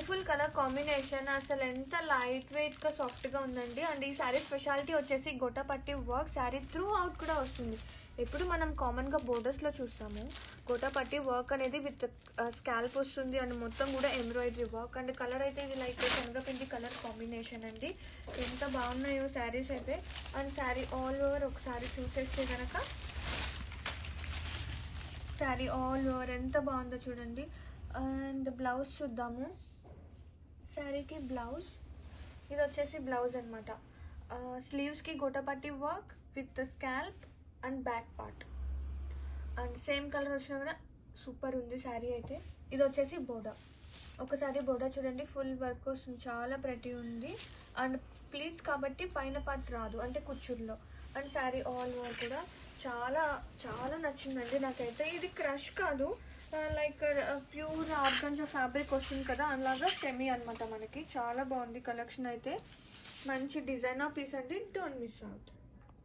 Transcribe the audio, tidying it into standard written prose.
Beautiful colour combination, అసలు ఎంత light వెయిట్గా సాఫ్ట్గా ఉందండి. అండ్ ఈ శారీ స్పెషాలిటీ వచ్చేసి gota patti work sari through out కూడా వస్తుంది. ఎప్పుడు మనం కామన్గా బోర్డర్స్లో చూస్తాము, గోటాపట్టి వర్క్ అనేది విత్ స్కాల్ప్ వస్తుంది అండ్ మొత్తం కూడా ఎంబ్రాయిడరీ వర్క్. అండ్ కలర్ అయితే ఇది లైక్ శనగపిండి కలర్ కాంబినేషన్ అండి. ఎంత బాగున్నాయో శారీస్ అయితే. అండ్ శారీ ఆల్ ఓవర్ ఒకసారి చూసేస్తే కనుక శారీ ఆల్ ఓవర్ ఎంత బాగుందో చూడండి. అండ్ బ్లౌజ్ చూద్దాము. శారీకి బ్లౌజ్ ఇది వచ్చేసి బ్లౌజ్ అనమాట. స్లీవ్స్కి గోటాపట్టి work with scallop and back part. And same colour వచ్చినా కూడా సూపర్ ఉంది శారీ అయితే. ఇది వచ్చేసి బోర్డర్. ఒకసారి బోర్డర్ చూడండి, ఫుల్ వర్క్ వస్తుంది, చాలా ప్రతి ఉంది. అండ్ ప్లీజ్ కాబట్టి పైన పార్ట్ రాదు, అంటే కుచ్చుల్లో. అండ్ శారీ ఆల్ ఓవర్ కూడా చాలా చాలా నచ్చిందండి నాకైతే. ఇది క్రష్ కాదు, లైక్ ప్యూర్ ఆర్గంజా ఫ్యాబ్రిక్ వస్తుంది కదా, అలాగా సెమీ అనమాట మనకి. చాలా బాగుంది కలెక్షన్ అయితే. మంచి డిజైనర్ పీస్ అండి, డోంట్ మిస్ అవుట్.